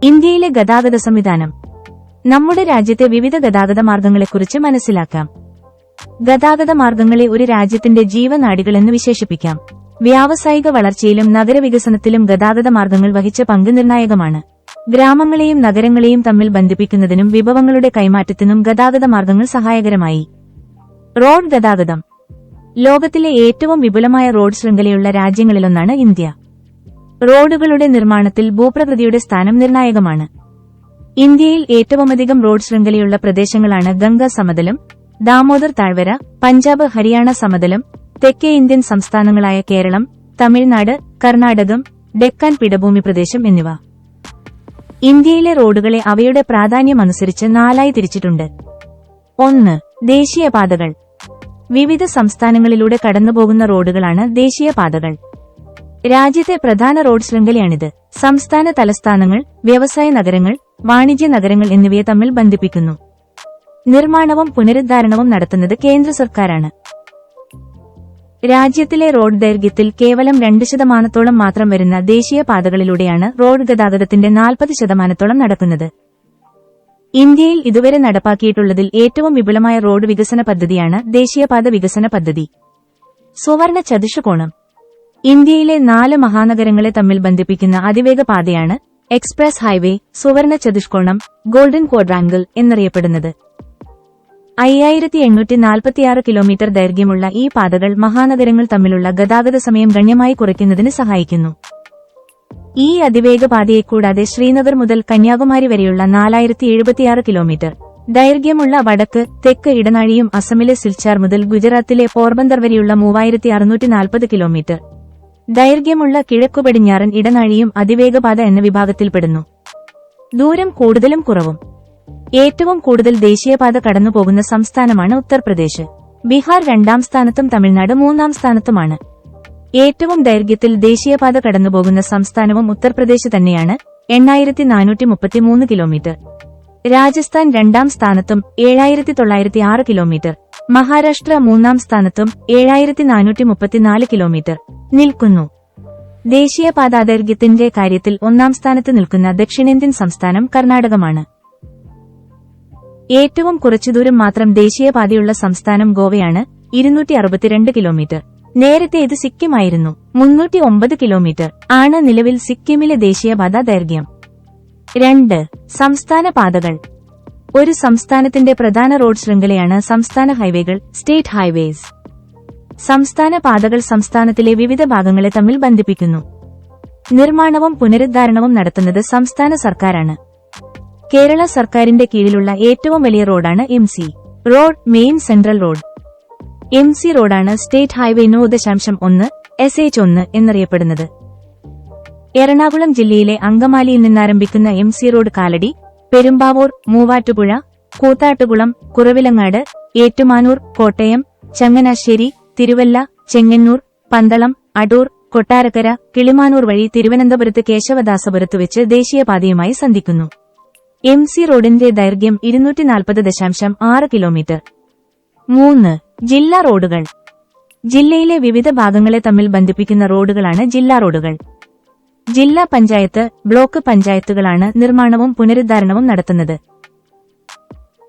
ഇന്ത്യയിലെ ഗതാഗത സംവിധാനം. നമ്മുടെ രാജ്യത്തെ വിവിധ ഗതാഗത മാർഗങ്ങളെക്കുറിച്ച് മനസ്സിലാക്കാം. ഗതാഗത മാർഗങ്ങളെ ഒരു രാജ്യത്തിന്റെ ജീവനാഡികളെന്ന് വിശേഷിപ്പിക്കാം. വ്യാവസായിക വളർച്ചയിലും നഗരവികസനത്തിലും ഗതാഗത മാർഗങ്ങൾ വഹിച്ച പങ്ക് നിർണായകമാണ്. ഗ്രാമങ്ങളെയും നഗരങ്ങളെയും തമ്മിൽ ബന്ധിപ്പിക്കുന്നതിനും വിഭവങ്ങളുടെ കൈമാറ്റത്തിനും ഗതാഗത മാർഗങ്ങൾ സഹായകരമായി. റോഡ് ഗതാഗതം. ലോകത്തിലെ ഏറ്റവും വിപുലമായ റോഡ് ശൃംഖലയുള്ള രാജ്യങ്ങളിലൊന്നാണ് ഇന്ത്യ. റോഡുകളുടെ നിർമ്മാണത്തിൽ ഭൂപ്രകൃതിയുടെ സ്ഥാനം നിർണായകമാണ്. ഇന്ത്യയിൽ ഏറ്റവുമധികം റോഡ് ശൃംഖലയുള്ള പ്രദേശങ്ങളാണ് ഗംഗ സമതലം, ദാമോദർ താഴ്വര, പഞ്ചാബ് ഹരിയാന സമതലം, തെക്കേ ഇന്ത്യൻ സംസ്ഥാനങ്ങളായ കേരളം, തമിഴ്നാട്, കർണാടകം, ഡെക്കാൻ പീഠഭൂമി പ്രദേശം എന്നിവ. ഇന്ത്യയിലെ റോഡുകളെ അവയുടെ പ്രാധാന്യമനുസരിച്ച് 4 തിരിച്ചിട്ടുണ്ട്. 1. ദേശീയപാതകൾ. വിവിധ സംസ്ഥാനങ്ങളിലൂടെ കടന്നുപോകുന്ന റോഡുകളാണ് ദേശീയപാതകൾ. രാജ്യത്തെ പ്രധാന റോഡ് ശൃംഖലയാണിത്. സംസ്ഥാന തലസ്ഥാനങ്ങൾ, വ്യവസായ നഗരങ്ങൾ, വാണിജ്യ നഗരങ്ങൾ എന്നിവയെ തമ്മിൽ ബന്ധിപ്പിക്കുന്നു. നിർമ്മാണവും പുനരുദ്ധാരണവും നടത്തുന്നത് കേന്ദ്ര സർക്കാരാണ്. രാജ്യത്തിലെ റോഡ് ദൈർഘ്യത്തിൽ കേവലം 2% മാത്രം വരുന്ന ദേശീയപാതകളിലൂടെയാണ് റോഡ് ഗതാഗതത്തിന്റെ 40% നടക്കുന്നത്. ഇന്ത്യയിൽ ഇതുവരെ നടപ്പാക്കിയിട്ടുള്ളതിൽ ഏറ്റവും വിപുലമായ റോഡ് വികസന പദ്ധതിയാണ് ദേശീയപാത വികസന പദ്ധതി. സുവർണ ചതുഷ്കോണം. ഇന്ത്യയിലെ 4 മഹാനഗരങ്ങളെ തമ്മിൽ ബന്ധിപ്പിക്കുന്ന അതിവേഗ പാതയാണ് എക്സ്പ്രസ് ഹൈവേ, സുവർണ ചതുഷ്കോണം, ഗോൾഡൻ ക്വാഡ്രാങ്കിൾ എന്നറിയപ്പെടുന്നത്. 5846 കിലോമീറ്റർ ദൈർഘ്യമുള്ള ഈ പാതകൾ മഹാനഗരങ്ങൾ തമ്മിലുള്ള ഗതാഗത സമയം ഗണ്യമായി കുറയ്ക്കുന്നതിന് സഹായിക്കുന്നു. ഈ അതിവേഗ പാതയെക്കൂടാതെ ശ്രീനഗർ മുതൽ കന്യാകുമാരി വരെയുള്ള 4076 കിലോമീറ്റർ ദൈർഘ്യമുള്ള വടക്ക്, തെക്ക് ഇടനാഴിയും അസമിലെ സിൽച്ചാർ മുതൽ ഗുജറാത്തിലെ പോർബന്ദർ വരെയുള്ള 3640 കിലോമീറ്റർ ദൈർഘ്യമുള്ള കിഴക്കുപടിഞ്ഞാറൻ ഇടനാഴിയും അതിവേഗപാത എന്ന വിഭാഗത്തിൽപ്പെടുന്നു. ദൂരം കൂടുതലും കുറവും. ഏറ്റവും കൂടുതൽ ദേശീയപാത കടന്നുപോകുന്ന സംസ്ഥാനമാണ് ഉത്തർപ്രദേശ്. ബീഹാർ 2ാം സ്ഥാനത്തും തമിഴ്നാട് 3ാം സ്ഥാനത്തുമാണ്. ഏറ്റവും ദൈർഘ്യത്തിൽ ദേശീയപാത കടന്നുപോകുന്ന സംസ്ഥാനവും ഉത്തർപ്രദേശ് തന്നെയാണ്, 8433 കിലോമീറ്റർ. രാജസ്ഥാൻ 2ാം സ്ഥാനത്തും 7906 കിലോമീറ്റർ. മഹാരാഷ്ട്ര 3ാം സ്ഥാനത്തും 7434 കിലോമീറ്റർ നിൽക്കുന്നു. ദേശീയപാതാ ദൈർഘ്യത്തിന്റെ കാര്യത്തിൽ 1ാം സ്ഥാനത്ത് നിൽക്കുന്ന ദക്ഷിണേന്ത്യൻ സംസ്ഥാനം കർണാടകമാണ്. ഏറ്റവും കുറച്ചു ദൂരം മാത്രം ദേശീയപാതയുള്ള സംസ്ഥാനം ഗോവയാണ്, 262 കിലോമീറ്റർ. നേരത്തെ ഇത് സിക്കിമായിരുന്നു. 309 കിലോമീറ്റർ ആണ് നിലവിൽ സിക്കിമിലെ ദേശീയപാത ദൈർഘ്യം. 2. സംസ്ഥാന പാതകൾ. ഒരു സംസ്ഥാനത്തിന്റെ പ്രധാന റോഡ് ശൃംഖലയാണ് സംസ്ഥാന ഹൈവേകൾ, സ്റ്റേറ്റ് ഹൈവേസ്. സംസ്ഥാന പാതകൾ സംസ്ഥാനത്തിലെ വിവിധ ഭാഗങ്ങളെ തമ്മിൽ ബന്ധിപ്പിക്കുന്നു. നിർമ്മാണവും പുനരുദ്ധാരണവും നടത്തുന്നത് സംസ്ഥാന സർക്കാരാണ്. കേരള സർക്കാരിന്റെ കീഴിലുള്ള ഏറ്റവും വലിയ റോഡാണ് MC road, main central road. MC റോഡാണ് സ്റ്റേറ്റ് ഹൈവേ 9.1 SH1 എന്നറിയപ്പെടുന്നത്. എറണാകുളം ജില്ലയിലെ അങ്കമാലിയിൽ നിന്നാരംഭിക്കുന്ന MC റോഡ് കാലടി, പെരുമ്പാവൂർ, മൂവാറ്റുപുഴ, കൂത്താട്ടുകുളം, കുറവിലങ്ങാട്, ഏറ്റുമാനൂർ, കോട്ടയം, ചങ്ങനാശ്ശേരി, തിരുവല്ല, ചെങ്ങന്നൂർ, പന്തളം, അടൂർ, കൊട്ടാരക്കര, കിളിമാനൂർ വഴി തിരുവനന്തപുരത്ത് കേശവദാസപുരത്ത് വെച്ച് ദേശീയപാതയുമായി സന്ധിക്കുന്നു. MC റോഡിന്റെ ദൈർഘ്യം 240.6 കിലോമീറ്റർ. 3. ജില്ലാ റോഡുകൾ. ജില്ലയിലെ വിവിധ ഭാഗങ്ങളെ തമ്മിൽ ബന്ധിപ്പിക്കുന്ന റോഡുകളാണ് ജില്ലാ റോഡുകൾ. ജില്ലാ പഞ്ചായത്ത്, ബ്ലോക്ക് പഞ്ചായത്തുകളാണ് നിർമ്മാണവും പുനരുദ്ധാരണവും നടത്തുന്നത്.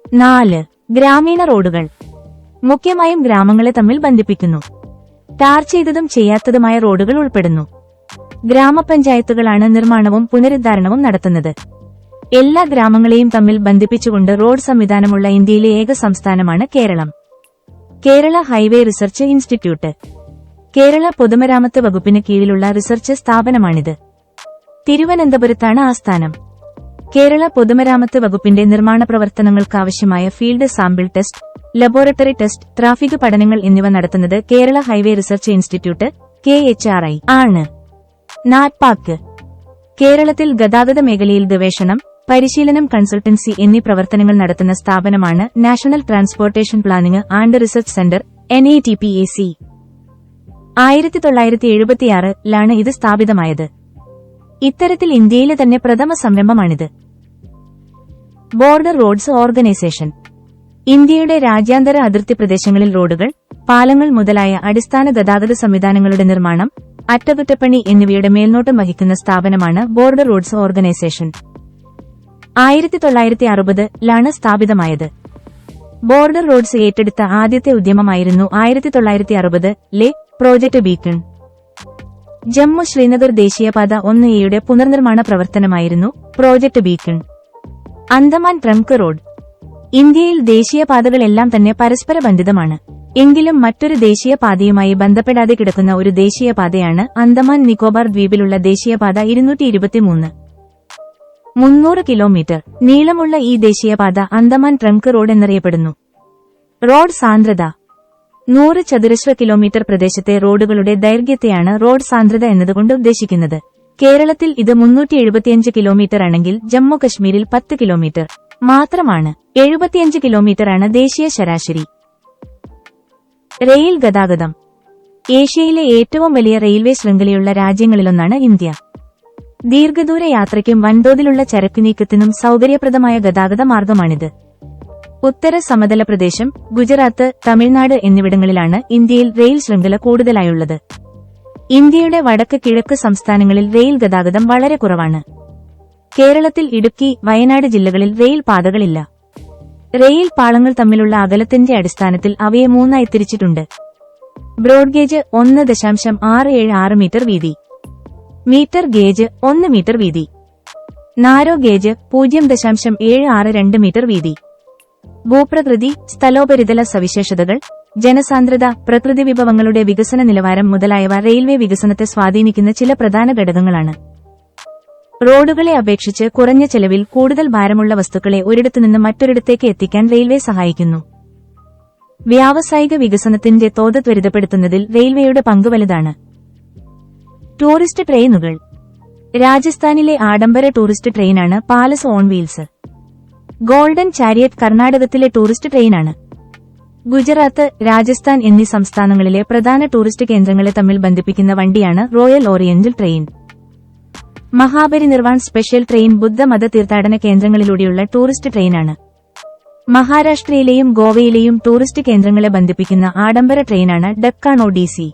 4. ഗ്രാമീണ റോഡുകൾ. മുഖ്യമായും ഗ്രാമങ്ങളെ തമ്മിൽ ബന്ധിപ്പിക്കുന്നു. ടാർ ചെയ്തതും ചെയ്യാത്തതുമായ റോഡുകൾ ഉൾപ്പെടുന്നു. ഗ്രാമപഞ്ചായത്തുകളാണ് നിർമ്മാണവും പുനരുദ്ധാരണവും നടത്തുന്നത്. എല്ലാ ഗ്രാമങ്ങളെയും തമ്മിൽ ബന്ധിപ്പിച്ചുകൊണ്ട് റോഡ് സംവിധാനമുള്ള ഇന്ത്യയിലെ ഏക സംസ്ഥാനമാണ് Keralam. Kerala highway research institute. Kerala പൊതുമരാമത്ത് വകുപ്പിന് കീഴിലുള്ള റിസർച്ച് സ്ഥാപനമാണിത്. തിരുവനന്തപുരത്താണ് ആസ്ഥാനം. കേരള പൊതുമരാമത്ത് വകുപ്പിന്റെ നിർമ്മാണ പ്രവർത്തനങ്ങൾക്കാവശ്യമായ field sample test, laboratory test, traffic പഠനങ്ങൾ എന്നിവ നടത്തുന്നത് Kerala highway research institute KHRI ആണ്. നാറ്റ്പാക്ക്. കേരളത്തിൽ ഗതാഗത മേഖലയിൽ ഗവേഷണം, പരിശീലനം, കൺസൾട്ടൻസി എന്നീ പ്രവർത്തനങ്ങൾ നടത്തുന്ന സ്ഥാപനമാണ് national transportation planning and research centre NATPAC. 1976-ലാണ് ഇത് സ്ഥാപിതമായത്. ഇത്തരത്തിൽ ഇന്ത്യയിലെ തന്നെ പ്രഥമ സംരംഭമാണിത്. Border roads organisation. ഇന്ത്യയുടെ രാജ്യാന്തര അതിർത്തി പ്രദേശങ്ങളിൽ റോഡുകൾ, പാലങ്ങൾ മുതലായ അടിസ്ഥാന ഗതാഗത സംവിധാനങ്ങളുടെ നിർമ്മാണം, അറ്റകുറ്റപ്പണി എന്നിവയുടെ മേൽനോട്ടം വഹിക്കുന്ന സ്ഥാപനമാണ് ബോർഡർ റോഡ്സ് ഓർഗനൈസേഷൻ. 1960-ലാണ് സ്ഥാപിതമായത്. ബോർഡർ റോഡ്സ് ഏറ്റെടുത്ത ആദ്യത്തെ ഉദ്യമമായിരുന്നു 1960-ലെ പ്രോജക്ട് ബീക്കൺ. ജമ്മു ശ്രീനഗർ ദേശീയപാത 1A പുനർനിർമ്മാണ പ്രവർത്തനമായിരുന്നു Project Beacon. Andaman trunk road. ഇന്ത്യയിൽ ദേശീയപാതകളെല്ലാം തന്നെ പരസ്പര ബന്ധിതമാണ്. എങ്കിലും മറ്റൊരു ദേശീയപാതയുമായി ബന്ധപ്പെടാതെ കിടക്കുന്ന ഒരു ദേശീയപാതയാണ് അന്തമാൻ നിക്കോബാർ ദ്വീപിലുള്ള ദേശീയപാത 223. 300 കിലോമീറ്റർ നീളമുള്ള ഈ ദേശീയപാത അന്തമാൻ ട്രങ്ക് റോഡ് എന്നറിയപ്പെടുന്നു. റോഡ് സാന്ദ്രത. 100 ചതുരശ്ര കിലോമീറ്റർ പ്രദേശത്തെ റോഡുകളുടെ ദൈർഘ്യത്തെയാണ് റോഡ് സാന്ദ്രത എന്നതുകൊണ്ട് ഉദ്ദേശിക്കുന്നത്. കേരളത്തിൽ ഇത് 375 കിലോമീറ്റർ ആണെങ്കിൽ ജമ്മു കശ്മീരിൽ 10 കിലോമീറ്റർ മാത്രമാണ്. 75 കിലോമീറ്ററാണ് ദേശീയ ശരാശരി. റെയിൽ ഗതാഗതം. ഏഷ്യയിലെ ഏറ്റവും വലിയ റെയിൽവേ ശൃംഖലയുള്ള രാജ്യങ്ങളിലൊന്നാണ് ഇന്ത്യ. ദീർഘദൂര യാത്രയ്ക്കും വൻതോതിലുള്ള ചരക്ക് നീക്കത്തിനും സൗകര്യപ്രദമായ ഗതാഗത മാർഗമാണിത്. ഉത്തര സമതല പ്രദേശം, ഗുജറാത്ത്, തമിഴ്നാട് എന്നിവിടങ്ങളിലാണ് ഇന്ത്യയിൽ റെയിൽ ശൃംഖല കൂടുതലായുള്ളത്. ഇന്ത്യയുടെ വടക്ക് കിഴക്ക് സംസ്ഥാനങ്ങളിൽ റെയിൽ ഗതാഗതം വളരെ കുറവാണ്. കേരളത്തിൽ ഇടുക്കി, വയനാട് ജില്ലകളിൽ റെയിൽ പാതകളില്ല. റെയിൽ പാളങ്ങൾ തമ്മിലുള്ള അകലത്തിന്റെ അടിസ്ഥാനത്തിൽ അവയെ 3ആയി തിരിച്ചിട്ടുണ്ട്. ബ്രോഡ്ഗേജ് 1.676 മീറ്റർ വീതി, മീറ്റർ ഗേജ് 1 മീറ്റർ വീതി, നാരോ ഗേജ് 0.762 മീറ്റർ വീതി. ഭൂപ്രകൃതി, സ്ഥലോപരിതല സവിശേഷതകൾ, ജനസാന്ദ്രത, പ്രകൃതി വിഭവങ്ങളുടെ വികസന നിലവാരം മുതലായവ റെയിൽവേ വികസനത്തെ സ്വാധീനിക്കുന്ന ചില പ്രധാന ഘടകങ്ങളാണ്. റോഡുകളെ അപേക്ഷിച്ച് കുറഞ്ഞ ചെലവിൽ കൂടുതൽ ഭാരമുള്ള വസ്തുക്കളെ ഒരിടത്തുനിന്ന് മറ്റൊരിടത്തേക്ക് എത്തിക്കാൻ റെയിൽവേ സഹായിക്കുന്നു. വ്യാവസായിക വികസനത്തിന്റെ തോത് ത്വരിതപ്പെടുത്തുന്നതിൽ റെയിൽവേയുടെ പങ്ക് വലുതാണ്. ടൂറിസ്റ്റ് ട്രെയിനുകൾ. രാജസ്ഥാനിലെ ആഡംബര ടൂറിസ്റ്റ് ട്രെയിനാണ് palace on wheels. Golden chariot കർണാടകത്തിലെ ടൂറിസ്റ്റ് ട്രെയിനാണ്. ഗുജറാത്ത്, രാജസ്ഥാൻ എന്നീ സംസ്ഥാനങ്ങളിലെ പ്രധാന ടൂറിസ്റ്റ് കേന്ദ്രങ്ങളെ തമ്മിൽ ബന്ധിപ്പിക്കുന്ന വണ്ടിയാണ് royal oriental train. Mahaparinirvan special train ബുദ്ധമത തീർത്ഥാടന കേന്ദ്രങ്ങളിലൂടെയുള്ള ടൂറിസ്റ്റ് ട്രെയിനാണ്. മഹാരാഷ്ട്രയിലെയും ഗോവയിലെയും ടൂറിസ്റ്റ് കേന്ദ്രങ്ങളെ ബന്ധിപ്പിക്കുന്ന ആഡംബര ട്രെയിനാണ് ഡെക്കാൻ ഒഡീസി.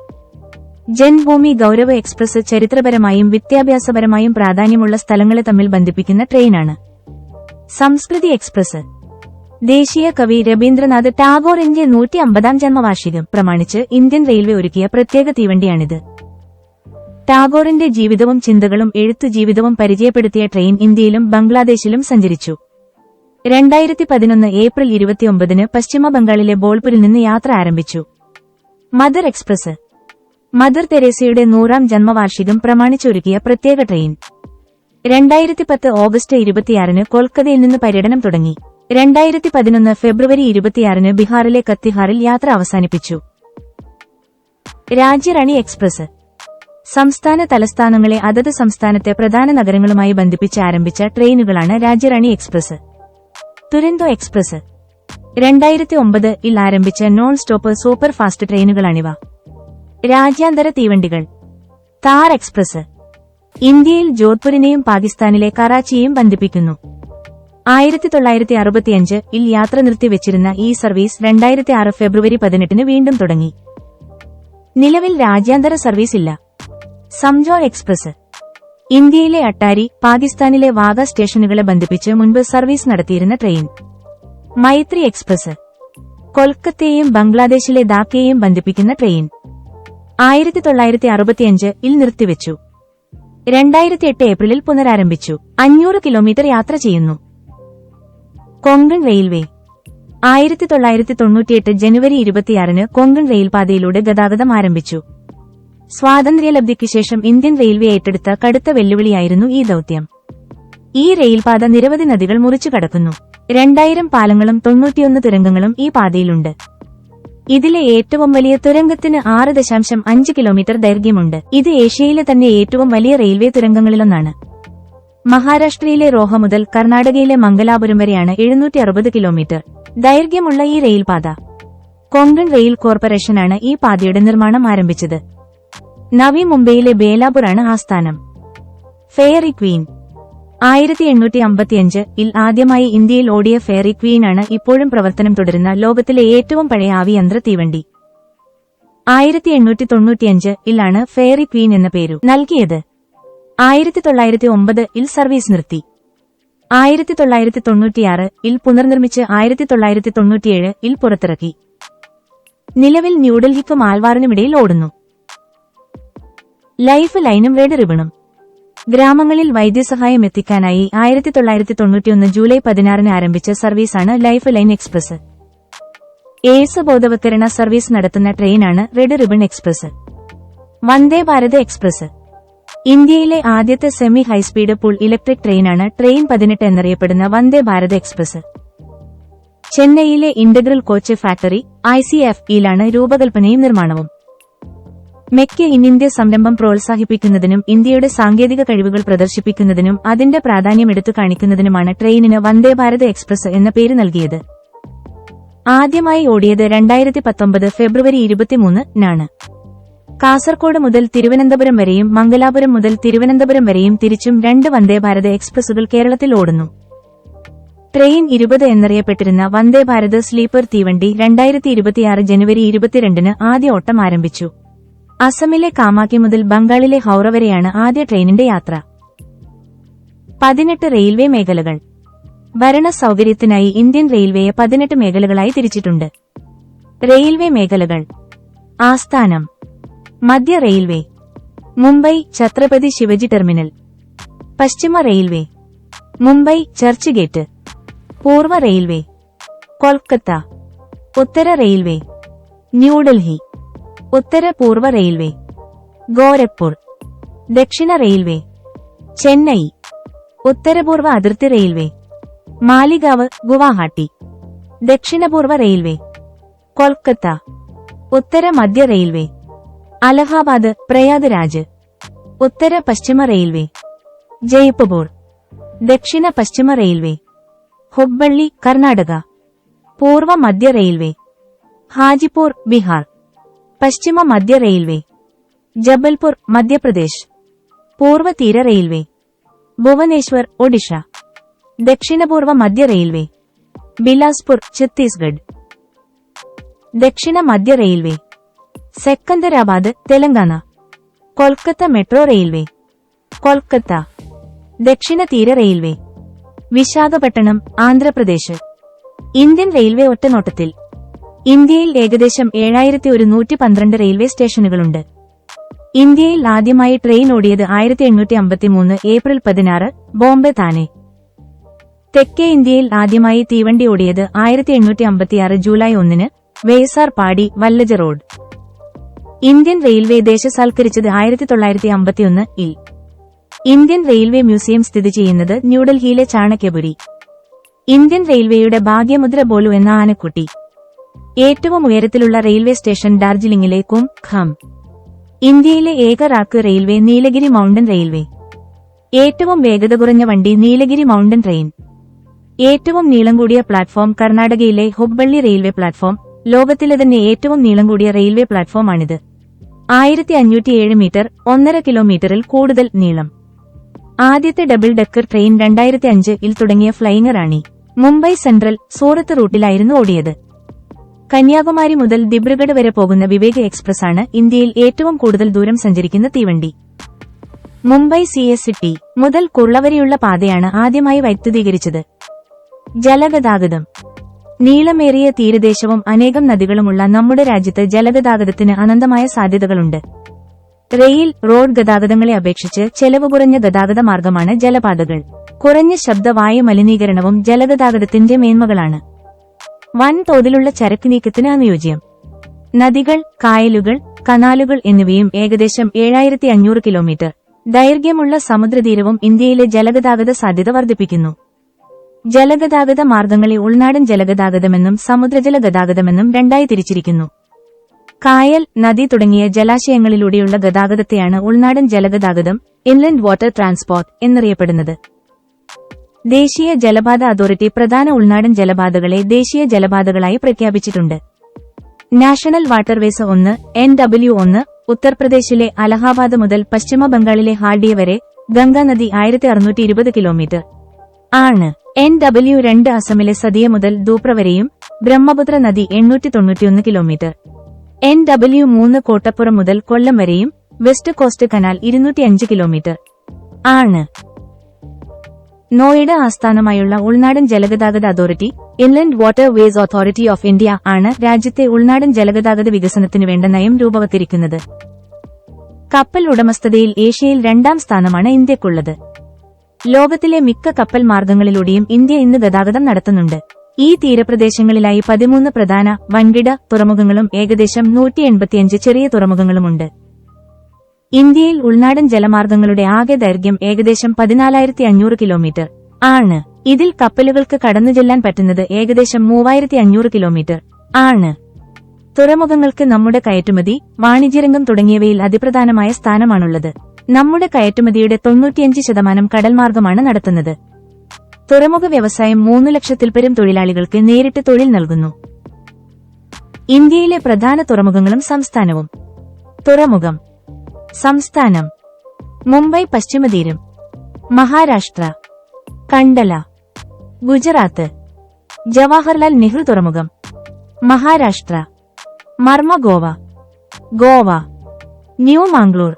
ജൻഭൂമി ഗൌരവ് എക്സ്പ്രസ് ചരിത്രപരമായും വിദ്യാഭ്യാസപരമായും പ്രാധാന്യമുള്ള സ്ഥലങ്ങളെ തമ്മിൽ ബന്ധിപ്പിക്കുന്ന ട്രെയിനാണ്. സംസ്കൃതി എക്സ്പ്രസ്. ദേശീയ കവി രവീന്ദ്രനാഥ് ടാഗോറിന്റെ 150ാം ജന്മവാർഷികം പ്രമാണിച്ച് ഇന്ത്യൻ റെയിൽവേ ഒരുക്കിയ പ്രത്യേക തീവണ്ടിയാണിത്. ടാഗോറിന്റെ ജീവിതവും ചിന്തകളും എഴുത്തു ജീവിതവും പരിചയപ്പെടുത്തിയ ട്രെയിൻ ഇന്ത്യയിലും ബംഗ്ലാദേശിലും സഞ്ചരിച്ചു. 2011 ഏപ്രിൽ 29 പശ്ചിമ ബംഗാളിലെ ബോൾപൂരിൽ നിന്ന് യാത്ര ആരംഭിച്ചു. Mother express. മദർ തെരേസയുടെ 100ാം ജന്മവാർഷികം പ്രമാണിച്ചൊരുക്കിയ പ്രത്യേക ട്രെയിൻ. 2010 ഓഗസ്റ്റ് 26 കൊൽക്കത്തയിൽ നിന്ന് പര്യടനം തുടങ്ങി. 2011 ഫെബ്രുവരി 26 ബീഹാറിലെ കത്തിഹാറിൽ യാത്ര അവസാനിപ്പിച്ചു. രാജ്യറാണി എക്സ്പ്രസ്. സംസ്ഥാന തലസ്ഥാനങ്ങളെ അതത് സംസ്ഥാനത്തെ പ്രധാന നഗരങ്ങളുമായി ബന്ധിപ്പിച്ച് ആരംഭിച്ച ട്രെയിനുകളാണ് രാജ്യറാണി എക്സ്പ്രസ്. തുരന്തോ എക്സ്പ്രസ്. 2009-ൽ ആരംഭിച്ച നോൺ സ്റ്റോപ്പ് സൂപ്പർ ഫാസ്റ്റ് ട്രെയിനുകളാണിവ. രാജ്യാന്തര തീവണ്ടികൾ. താർ എക്സ്പ്രസ്. ഇന്ത്യയിൽ ജോധ്പൂരിനെയും പാകിസ്ഥാനിലെ കറാച്ചിയെയും ബന്ധിപ്പിക്കുന്നു. 1965-ൽ യാത്ര നിർത്തിവെച്ചിരുന്ന ഈ സർവീസ് 2006 ഫെബ്രുവരി 18 വീണ്ടും തുടങ്ങി. നിലവിൽ രാജ്യാന്തര സർവീസ് ഇല്ല. സംജോ എക്സ്പ്രസ്. ഇന്ത്യയിലെ അട്ടാരി, പാകിസ്ഥാനിലെ വാഗ സ്റ്റേഷനുകളെ ബന്ധിപ്പിച്ച് മുൻപ് സർവീസ് നടത്തിയിരുന്ന ട്രെയിൻ. മൈത്രി എക്സ്പ്രസ്. കൊൽക്കത്തയെയും ബംഗ്ലാദേശിലെ ധാക്കയെയും ബന്ധിപ്പിക്കുന്ന ട്രെയിൻ. 1965-ൽ നിർത്തിവെച്ചു. 2008 ഏപ്രിലിൽ പുനരാരംഭിച്ചു. 500 കിലോമീറ്റർ യാത്ര ചെയ്യുന്നു. കൊങ്കൺ റെയിൽവേ. 1998 ജനുവരി 26 കൊങ്കൺ റെയിൽപാതയിലൂടെ ഗതാഗതം ആരംഭിച്ചു. സ്വാതന്ത്ര്യലബ്ധിക്ക് ശേഷം ഇന്ത്യൻ റെയിൽവേ ഏറ്റെടുത്ത കടുത്ത വെല്ലുവിളിയായിരുന്നു ഈ ദൌത്യം. ഈ റെയിൽപാത നിരവധി നദികൾ മുറിച്ചു കടക്കുന്നു. 2000 പാലങ്ങളും 91 തുരങ്കങ്ങളും ഈ പാതയിലുണ്ട്. ഇതിലെ ഏറ്റവും വലിയ തുരങ്കത്തിന് 6.5 കിലോമീറ്റർ ദൈർഘ്യമുണ്ട്. ഇത് ഏഷ്യയിലെ തന്നെ ഏറ്റവും വലിയ റെയിൽവേ തുരങ്കങ്ങളിലൊന്നാണ്. മഹാരാഷ്ട്രയിലെ റോഹ മുതൽ കർണാടകയിലെ മംഗലാപുരം വരെയാണ് 760 കിലോമീറ്റർ ദൈർഘ്യമുള്ള ഈ റെയിൽപാത. കൊങ്കൺ റെയിൽ കോർപ്പറേഷനാണ് ഈ പാതയുടെ നിർമ്മാണം ആരംഭിച്ചത്. നവി മുംബൈയിലെ ബേലാപൂറാണ് ആസ്ഥാനം. Fairy Queen. 1855-ൽ ആദ്യമായി ഇന്ത്യയിൽ ഓടിയ ഫെയറി ക്വീനാണ് ഇപ്പോഴും പ്രവർത്തനം തുടരുന്ന ലോകത്തിലെ ഏറ്റവും പഴയ ആവിയന്ത്ര തീവണ്ടി. 1895-ലാണ് ഫെയറി ക്വീൻ എന്ന പേരു നൽകിയത്. 1909-ൽ സർവീസ് നിർത്തി. 1996 പുനർനിർമ്മിച്ച് 1997 പുറത്തിറക്കി. നിലവിൽ ന്യൂഡൽഹിക്കും ആൽവാറിനുമിടയിൽ ഓടുന്നു. ലൈഫ് ലൈനും റെഡ് റിബണും. ഗ്രാമങ്ങളിൽ വൈദ്യസഹായം എത്തിക്കാനായി 1991 ജൂലൈ 16 ആരംഭിച്ച സർവീസാണ് ലൈഫ് ലൈൻ എക്സ്പ്രസ്. എയ്ഡ്സ് ബോധവത്കരണ സർവീസ് നടത്തുന്ന ട്രെയിനാണ് red ribbon express. Vande Bharat express ഇന്ത്യയിലെ ആദ്യത്തെ സെമി ഹൈസ്പീഡ് പുൾ ഇലക്ട്രിക് ട്രെയിനാണ് ട്രെയിൻ 18 എന്നറിയപ്പെടുന്ന വന്ദേ ഭാരത് എക്സ്പ്രസ്. ചെന്നൈയിലെ ഇന്റഗ്രൽ കോച്ച് ഫാക്ടറി ICF-യിലാണ് രൂപകൽപ്പനയും നിർമ്മാണവും. മെക്ക് ഇൻ ഇന്ത്യ സംരംഭം പ്രോത്സാഹിപ്പിക്കുന്നതിനും ഇന്ത്യയുടെ സാങ്കേതിക കഴിവുകൾ പ്രദർശിപ്പിക്കുന്നതിനും അതിന്റെ പ്രാധാന്യം എടുത്തു കാണിക്കുന്നതിനുമാണ് ട്രെയിനിന് വന്ദേ ഭാരത് എക്സ്പ്രസ് എന്ന പേര് നൽകിയത്. ആദ്യമായി ഓടിയത് 2019 ഫെബ്രുവരി 23-നാണ്. കാസർകോട് മുതൽ തിരുവനന്തപുരം വരെയും മംഗലാപുരം മുതൽ തിരുവനന്തപുരം വരെയും തിരിച്ചും 2 വന്ദേ ഭാരത് എക്സ്പ്രസുകൾ കേരളത്തിൽ ഓടുന്നു. ട്രെയിൻ 20 എന്നറിയപ്പെട്ടിരുന്ന വന്ദേ ഭാരത് സ്ലീപ്പർ തീവണ്ടി 2026 ജനുവരി 22-ന് ആദ്യ ഓട്ടം ആരംഭിച്ചു. അസമിലെ കാമാക്കി മുതൽ ബംഗാളിലെ ഹൌറ വരെയാണ് ആദ്യ ട്രെയിനിന്റെ യാത്ര. 18 റെയിൽവേ മേഖലകൾ. ഭരണ സൌകര്യത്തിനായി ഇന്ത്യൻ റെയിൽവേയെ 18 മേഖലകളായി തിരിച്ചിട്ടുണ്ട്. റെയിൽവേ മേഖലകൾ. ആസ്ഥാനം മധ്യ റെയിൽവേ, മുംബൈ ഛത്രപതി ശിവജി ടെർമിനൽ. പശ്ചിമ റെയിൽവേ, മുംബൈ ചർച്ച് ഗേറ്റ്. പൂർവ്വ റെയിൽവേ, കൊൽക്കത്ത. ഉത്തര റെയിൽവേ, ന്യൂഡൽഹി. ഉത്തര പൂർവ്വ റെയിൽവേ, ഗോരഖ്പൂർ. ദക്ഷിണ റെയിൽവേ, ചെന്നൈ. ഉത്തരപൂർവ്വ അതിർത്തി റെയിൽവേ, മാലിഗാവ് ഗുവാഹട്ടി. ദക്ഷിണപൂർവ്വ റെയിൽവേ, കൊൽക്കത്ത. ഉത്തര മധ്യ റെയിൽവേ, അലഹാബാദ് പ്രയാഗ്രാജ്. ഉത്തര പശ്ചിമ റെയിൽവേ, ജയ്പൂർ. ദക്ഷിണ പശ്ചിമ റെയിൽവേ, ഹുബ്ബള്ളി കർണാടക. പൂർവ്വ മധ്യ റെയിൽവേ, ഹാജിപൂർ ബീഹാർ. പശ്ചിമ മധ്യ റെയിൽവേ, ജബൽപൂർ മധ്യപ്രദേശ്. പൂർവ്വ തീര റെയിൽവേ, ഭുവനേശ്വർ ഒഡീഷ. ദക്ഷിണപൂർവ്വ മധ്യ റെയിൽവേ, ബിലാസ്പൂർ ഛത്തീസ്ഗഡ്. ദക്ഷിണ മധ്യ railway, Secunderabad Telangana. Kolkata metro railway, Kolkata. ദക്ഷിണ തീര railway, Visakhapatnam Andhra Pradesh. Indian railway ഒറ്റനോട്ടത്തിൽ. ഇന്ത്യയിൽ ഏകദേശം 7112 റെയിൽവേ സ്റ്റേഷനുകളുണ്ട്. ഇന്ത്യയിൽ ആദ്യമായി ട്രെയിൻ ഓടിയത് 1853 ഏപ്രിൽ 16 ബോംബെ താനെ. തെക്കേ ഇന്ത്യയിൽ ആദ്യമായി തീവണ്ടി ഓടിയത് 1856 July 1 Vyasarpadi Walajah road. Indian railway ദേശസാൽക്കരിച്ചത് 1951-ൽ. ഇന്ത്യൻ റെയിൽവേ മ്യൂസിയം സ്ഥിതി ചെയ്യുന്നത് ന്യൂഡൽഹിയിലെ ചാണക്യപുരി. ഇന്ത്യൻ റെയിൽവേയുടെ ഭാഗ്യമുദ്ര ബോലു എന്ന ആനക്കുട്ടി. ഏറ്റവും ഉയരത്തിലുള്ള റെയിൽവേ സ്റ്റേഷൻ ഡാർജിലിംഗിലെ കുംഖം. ഇന്ത്യയിലെ ഏക rack railway Nilgiri mountain railway. ഏറ്റവും വേഗത കുറഞ്ഞ വണ്ടി നീലഗിരി മൌണ്ടൻ ട്രെയിൻ. ഏറ്റവും നീളം കൂടിയ പ്ലാറ്റ്ഫോം കർണാടകയിലെ ഹുബ്ബള്ളി റെയിൽവേ പ്ലാറ്റ്ഫോം. ലോകത്തിലെ തന്നെ ഏറ്റവും നീളം കൂടിയ റെയിൽവേ പ്ലാറ്റ്ഫോമാണിത്. 1507 മീറ്റർ, 1.5 കിലോമീറ്ററിൽ കൂടുതൽ നീളം. ആദ്യത്തെ ഡബിൾ ഡെക്കർ ട്രെയിൻ 2005-ൽ തുടങ്ങിയ ഫ്ലൈയിംഗ് റാണി മുംബൈ സെൻട്രൽ സൂറത്ത് റൂട്ടിലായിരുന്നു ഓടിയത്. കന്യാകുമാരി മുതൽ ദിബ്രുഗഡ് വരെ പോകുന്ന വിവേക് എക്സ്പ്രസ് ആണ് ഇന്ത്യയിൽ ഏറ്റവും കൂടുതൽ ദൂരം സഞ്ചരിക്കുന്ന തീവണ്ടി. മുംബൈ CST മുതൽ കുർള വരെയുള്ള പാതയാണ് ആദ്യമായി വൈദ്യുതീകരിച്ചത്. ജലഗതാഗതം. നീളമേറിയ തീരദേശവും അനേകം നദികളുമുള്ള നമ്മുടെ രാജ്യത്ത് ജലഗതാഗതത്തിന് അനന്തമായ സാധ്യതകളുണ്ട്. റെയിൽ, റോഡ് ഗതാഗതങ്ങളെ അപേക്ഷിച്ച് ചെലവ് കുറഞ്ഞ ഗതാഗത മാർഗമാണ് ജലപാതകൾ. കുറഞ്ഞ ശബ്ദ വായു മലിനീകരണവും ജലഗതാഗതത്തിന്റെ മേന്മകളാണ്. വൻതോതിലുള്ള ചരക്ക് നീക്കത്തിന് അനുയോജ്യം. നദികൾ, കായലുകൾ, കനാലുകൾ എന്നിവയും ഏകദേശം 7500 കിലോമീറ്റർ ദൈർഘ്യമുള്ള സമുദ്രതീരവും ഇന്ത്യയിലെ ജലഗതാഗത സാധ്യത വർദ്ധിപ്പിക്കുന്നു. ജലഗതാഗത മാർഗങ്ങളെ ഉൾനാടൻ ജലഗതാഗതമെന്നും സമുദ്രജല ഗതാഗതമെന്നും രണ്ടായി തിരിച്ചിരിക്കുന്നു. കായൽ, നദി തുടങ്ങിയ ജലാശയങ്ങളിലൂടെയുള്ള ഗതാഗതത്തെയാണ് ഉൾനാടൻ ജലഗതാഗതം, ഇൻലൻഡ് വാട്ടർ ട്രാൻസ്പോർട്ട് എന്നറിയപ്പെടുന്നത്. ദേശീയ ജലപാത അതോറിറ്റി പ്രധാന ഉൾനാടൻ ജലപാതകളെ ദേശീയ ജലപാതകളായി പ്രഖ്യാപിച്ചിട്ടുണ്ട്. നാഷണൽ വാട്ടർവേസ് 1 NW1 ഉത്തർപ്രദേശിലെ അലഹാബാദ് മുതൽ പശ്ചിമ ബംഗാളിലെ ഹാർഡിയ വരെ ഗംഗാനദി 1620 കിലോമീറ്റർ ആണ്. NW2 അസമിലെ സതിയ മുതൽ ദൂപ്ര വരെയും ബ്രഹ്മപുത്ര നദി 891 കിലോമീറ്റർ. NW3 കോട്ടപ്പുറം മുതൽ കൊല്ലം വരെയും വെസ്റ്റ് കോസ്റ്റ് കനാൽ 205 കിലോമീറ്റർ ആണ്. നോയിഡ ആസ്ഥാനമായുള്ള ഉൾനാടൻ ജലഗതാഗത authority, inland waterways authority of India ആണ് രാജ്യത്തെ ഉൾനാടൻ ജലഗതാഗത വികസനത്തിനു വേണ്ട നയം രൂപവത്കരിക്കുന്നത്. കപ്പൽ ഉടമസ്ഥതയിൽ ഏഷ്യയിൽ 2ാം സ്ഥാനമാണ് ഇന്ത്യക്കുള്ളത്. ലോകത്തിലെ മിക്ക കപ്പൽ മാർഗങ്ങളിലൂടെയും ഇന്ത്യ ഇന്ന് ഗതാഗതം നടത്തുന്നുണ്ട്. ഈ തീരപ്രദേശങ്ങളിലായി 13 പ്രധാന വൻകിട തുറമുഖങ്ങളും ഏകദേശം 185 ചെറിയ തുറമുഖങ്ങളുമുണ്ട്. ഇന്ത്യയിൽ ഉൾനാടൻ ജലമാർഗങ്ങളുടെ ആകെ ദൈർഘ്യം ഏകദേശം 14,500 കിലോമീറ്റർ ആണ്. ഇതിൽ കപ്പലുകൾക്ക് കടന്നുചെല്ലാൻ പറ്റുന്നത് ഏകദേശം 3,500 കിലോമീറ്റർ ആണ്. തുറമുഖങ്ങൾക്ക് നമ്മുടെ കയറ്റുമതി, വാണിജ്യരംഗം തുടങ്ങിയവയിൽ അതിപ്രധാനമായ സ്ഥാനമാണുള്ളത്. നമ്മുടെ കയറ്റുമതിയുടെ 95% കടൽമാർഗമാണ് നടത്തുന്നത്. തുറമുഖ വ്യവസായം 3 ലക്ഷത്തിൽപ്പരം തൊഴിലാളികൾക്ക് നേരിട്ട് തൊഴിൽ നൽകുന്നു. ഇന്ത്യയിലെ പ്രധാന തുറമുഖങ്ങളും സംസ്ഥാനവും. തുറമുഖം. സംസ്ഥാനം: മുംബൈ പശ്ചിമതീരം, മഹാരാഷ്ട്ര, കണ്ടല, ഗുജറാത്ത്. ജവഹർലാൽ നെഹ്റു തുറമുഖം, മഹാരാഷ്ട്ര. മർമഗോവ, ഗോവ. ന്യൂ മാംഗ്ലൂർ,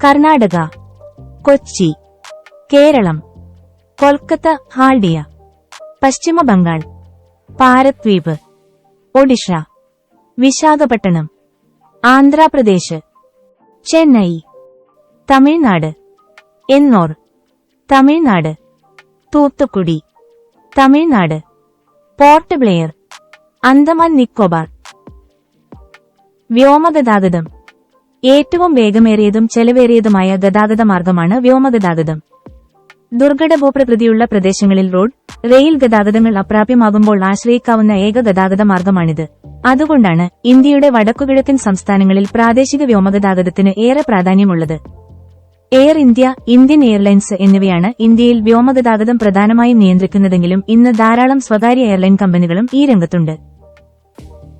കർണാടക. കൊച്ചി, കേരളം. കൊൽക്കത്ത, ഹാൽഡിയ, പശ്ചിമ ബംഗാൾ. പാരദ്വീപ്, ഒഡീഷ. വിശാഖപട്ടണം, ആന്ധ്രാപ്രദേശ്. ചെന്നൈ, തമിഴ്നാട്. എന്നോർ, തമിഴ്നാട്. തൂത്തുക്കുടി, തമിഴ്നാട്. പോർട്ട് ബ്ലെയർ, അന്തമാൻ നിക്കോബാർ. വ്യോമഗതാഗതം. ഏറ്റവും വേഗമേറിയതും ചെലവേറിയതുമായ ഗതാഗത മാർഗമാണ് വ്യോമഗതാഗതം. ദുർഘട ഭൂപ്രകൃതിയുള്ള പ്രദേശങ്ങളിൽ റോഡ്, റെയിൽ ഗതാഗതങ്ങൾ അപ്രാപ്യമാകുമ്പോൾ ആശ്രയിക്കാവുന്ന ഏക ഗതാഗത മാർഗമാണിത്. അതുകൊണ്ടാണ് ഇന്ത്യയുടെ വടക്കുകിഴക്കൻ സംസ്ഥാനങ്ങളിൽ പ്രാദേശിക വ്യോമഗതാഗതത്തിന് ഏറെ പ്രാധാന്യമുള്ളത്. എയർ ഇന്ത്യ, ഇന്ത്യൻ എയർലൈൻസ് എന്നിവയാണ് ഇന്ത്യയിൽ വ്യോമഗതാഗതം പ്രധാനമായും നിയന്ത്രിക്കുന്നതെങ്കിലും ഇന്ന് ധാരാളം സ്വകാര്യ എയർലൈൻ കമ്പനികളും ഈ രംഗത്തുണ്ട്.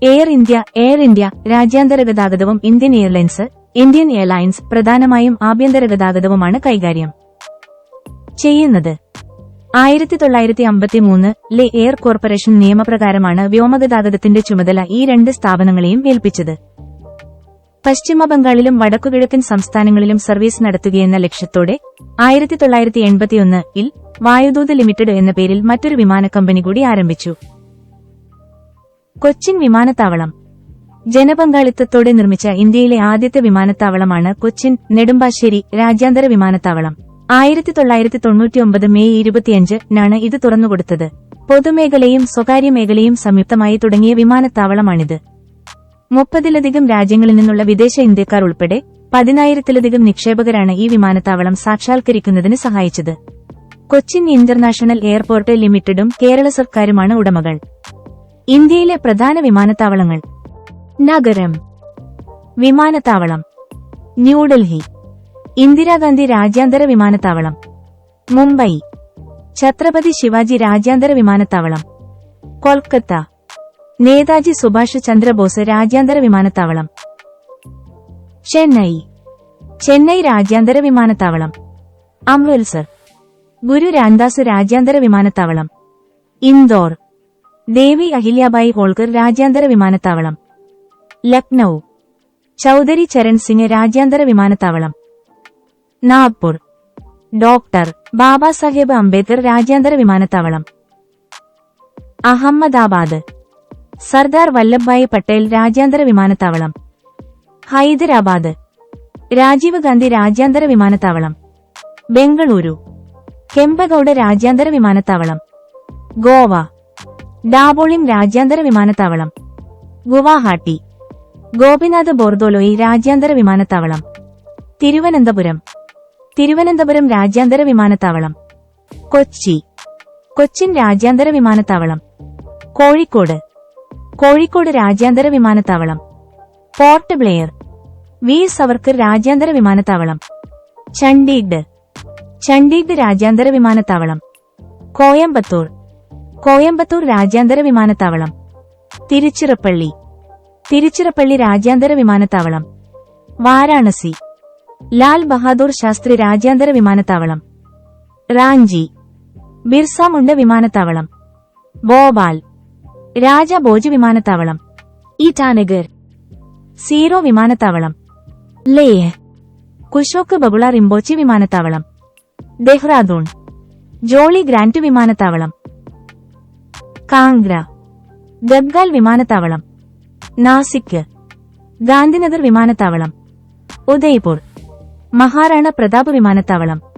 എയർ ഇന്ത്യ രാജ്യാന്തര ഗതാഗതവും ഇന്ത്യൻ എയർലൈൻസ്, ഇന്ത്യൻ എയർലൈൻസ് പ്രധാനമായും ആഭ്യന്തര ഗതാഗതവുമാണ് കൈകാര്യം ചെയ്യുന്നത്. 1953 എയർ കോർപ്പറേഷൻ നിയമപ്രകാരമാണ് വ്യോമഗതാഗതത്തിന്റെ ചുമതല ഈ 2 സ്ഥാപനങ്ങളെയും ഏൽപ്പിച്ചത്. പശ്ചിമബംഗാളിലും വടക്കുകിഴക്കൻ സംസ്ഥാനങ്ങളിലും സർവീസ് നടത്തുകയെന്ന ലക്ഷ്യത്തോടെ 1981 വായുദൂത് ലിമിറ്റഡ് എന്ന പേരിൽ മറ്റൊരു വിമാന കമ്പനി കൂടി ആരംഭിച്ചു. കൊച്ചിൻ വിമാനത്താവളം. ജനപങ്കാളിത്തത്തോടെ നിർമ്മിച്ച ഇന്ത്യയിലെ ആദ്യത്തെ വിമാനത്താവളമാണ് കൊച്ചിൻ നെടുമ്പാശ്ശേരി രാജ്യാന്തര വിമാനത്താവളം. 1999 മെയ് 25 ഇത് തുറന്നുകൊടുത്തത്. പൊതുമേഖലയും സ്വകാര്യ മേഖലയും സംയുക്തമായി തുടങ്ങിയ വിമാനത്താവളമാണിത്. 30ലധികം രാജ്യങ്ങളിൽ നിന്നുള്ള വിദേശ ഇന്ത്യക്കാർ ഉൾപ്പെടെ 10,000-ലധികം നിക്ഷേപകരാണ് ഈ വിമാനത്താവളം സാക്ഷാത്കരിക്കുന്നതിന് സഹായിച്ചത്. കൊച്ചിൻ ഇന്റർനാഷണൽ എയർപോർട്ട് ലിമിറ്റഡും കേരള സർക്കാരുമാണ് ഉടമകൾ. ഇന്ത്യയിലെ പ്രധാന വിമാനത്താവളങ്ങൾ. നഗരം. വിമാനത്താവളം: ന്യൂഡൽഹി, ഇന്ദിരാഗാന്ധി രാജ്യാന്തര വിമാനത്താവളം. മുംബൈ, ഛത്രപതി ശിവാജി രാജ്യാന്തര വിമാനത്താവളം. കൊൽക്കത്ത, നേതാജി സുഭാഷ് ചന്ദ്രബോസ് രാജ്യാന്തര വിമാനത്താവളം. ചെന്നൈ രാജ്യാന്തര വിമാനത്താവളം. അമൃത്സർ, ഗുരു രാംദാസ് രാജ്യാന്തര വിമാനത്താവളം. ഇൻദോർ, ദേവി അഹില്യാബായി ഹോൾക്കർ രാജ്യാന്തര വിമാനത്താവളം. ലക്നൌ, ചൌധരി ചരൺ സിംഗ് രാജ്യാന്തര വിമാനത്താവളം. നാഗ്പൂർ, ഡോക്ടർ ബാബാസാഹേബ് അംബേദ്കർ രാജ്യാന്തര വിമാനത്താവളം. അഹമ്മദാബാദ്, സർദാർ വല്ലഭ്ഭായ് പട്ടേൽ രാജ്യാന്തര വിമാനത്താവളം. ഹൈദരാബാദ്, രാജീവ് ഗാന്ധി രാജ്യാന്തര വിമാനത്താവളം. ബംഗളൂരു, കെമ്പഗൌഡ രാജ്യാന്തര വിമാനത്താവളം. ഗോവ, ഡാബോളിം രാജ്യാന്തര വിമാനത്താവളം. ഗുവാഹട്ടി, ഗോപിനാഥ് ബോർദോലോയി രാജ്യാന്തര വിമാനത്താവളം. തിരുവനന്തപുരം രാജ്യാന്തര വിമാനത്താവളം. കൊച്ചിൻ രാജ്യാന്തര വിമാനത്താവളം. കോഴിക്കോട് രാജ്യാന്തര വിമാനത്താവളം. പോർട്ട് ബ്ലെയർ, വീർ സവർക്കർ രാജ്യാന്തര വിമാനത്താവളം. ചണ്ഡീഗഡ് രാജ്യാന്തര വിമാനത്താവളം. കോയമ്പത്തൂർ രാജ്യാന്തര വിമാനത്താവളം. തിരുച്ചിറപ്പള്ളി രാജ്യാന്തര വിമാനത്താവളം. വാരാണസി, ലാൽ ബഹാദൂർ ശാസ്ത്രി രാജ്യാന്തര വിമാനത്താവളം. റാഞ്ചി, ബിർസ മുണ്ട വിമാനത്താവളം. ഭോപാൽ, രാജ ഭോജ് വിമാനത്താവളം. ഈറ്റാനഗർ, സീറോ വിമാനത്താവളം. ലേഹ്, കുശോക്ക് ബബുള റിംബോച്ചി വിമാനത്താവളം. ദെഹ്റാദൂൺ, ജോളി ഗ്രാന്റ് വിമാനത്താവളം, കാംഗ്ര, ഗദ്ഗാൽ വിമാനത്താവളം, നാസിക്, ഗാന്ധിനഗർ വിമാനത്താവളം, ഉദയ്പൂർ, മഹാറാണ പ്രതാപ് വിമാനത്താവളം.